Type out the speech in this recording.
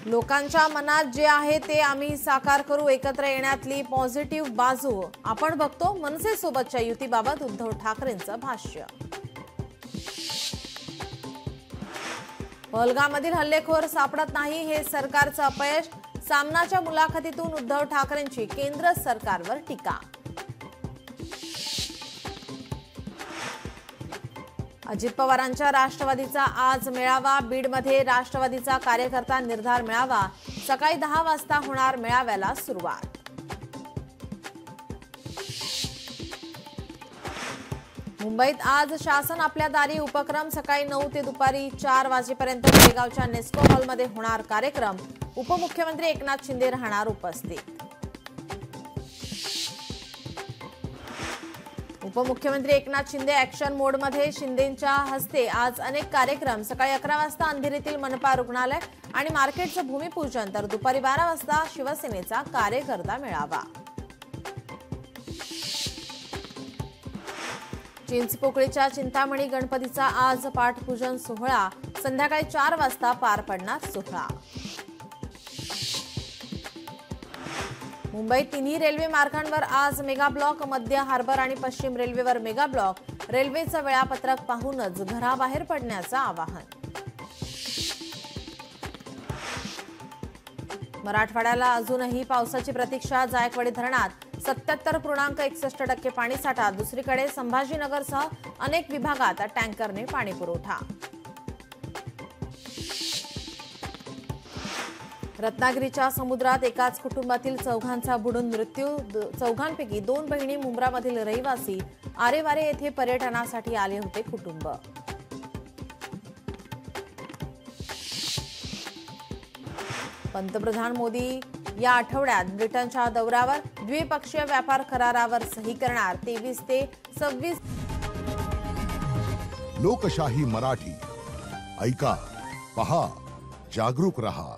लोकांच्या मनात जे आहे ते आम्ही साकार करू, एकत्र येण्यातली पॉझिटिव्ह बाजू आपण बघतो। मनसेसोबतच्या युतीबाबत उद्धव ठाकरेंचं भाष्य। पहलगाममधील हल्लेखोर सापडत नाही, हे सरकारचं अपयश। सामनाच्या मुलाखतीतून उद्धव ठाकरेंची केंद्र सरकारवर टीका। अजित पवारांच्या राष्ट्रवादीचा आज मेळावा। बीडमध्ये राष्ट्रवादीचा कार्यकर्ता निर्धार मेळावा। सकाळी 10 वाजता होणार मेळाव्याला सुरुवात। मुंबईत आज शासन आपल्या दारी उपक्रम। सकाळी 9 ते दुपारी 4 वाजेपर्यंत बेळगावच्या नेस्को हॉलमध्ये होणार कार्यक्रम। उपमुख्यमंत्री एकनाथ शिंदे राहणार उपस्थित। उपमुख्यमंत्री एकनाथ शिंदे ऍक्शन मोडमध्ये। शिंदेंच्या हस्ते आज अनेक कार्यक्रम। सकाळी 11 वाजता अंधेरीतील मनपा रुग्णालय आणि मार्केटचं भूमिपूजन, तर दुपारी 12 वाजता शिवसेनेचा कार्यकर्ता मेळावा। चिंचपोकळीच्या चिंतामणी गणपतीचा आज पाठपूजन सोहळा। संध्याकाळी 4 वाजता पार पडणार सोहळा। मुंबईत तिन्ही रेल्वे मार्गांवर आज मेगा ब्लॉक। मध्य हार्बर आणि पश्चिम रेल्वेवर मेगा ब्लॉक। रेल्वेचं वेळापत्रक पाहूनच घराबाहेर पडण्याचं आवाहन। मराठवाड्याला अजूनही पावसाची प्रतीक्षा। जायकवाडी धरणात 77.61% पाणीसाठा। दुसरीकडे संभाजीनगरसह अनेक विभागात टँकरने पाणी पुरवठा। रत्नागिरीच्या समुद्रात एकाच कुटुंबातील 4घांचा बुडून मृत्यू। 4घांपैकी 2 बहिणी मुंब्रामधील रहिवासी। आरेवारे येथे पर्यटनासाठी आले होते कुटुंब। पंतप्रधान मोदी या आठवड्यात ब्रिटनच्या दौऱ्यावर। द्विपक्षीय व्यापार करारावर सही करणार। 23 ते 26 लोकशाही मराठी ऐका, पहा, जागरूक रहा।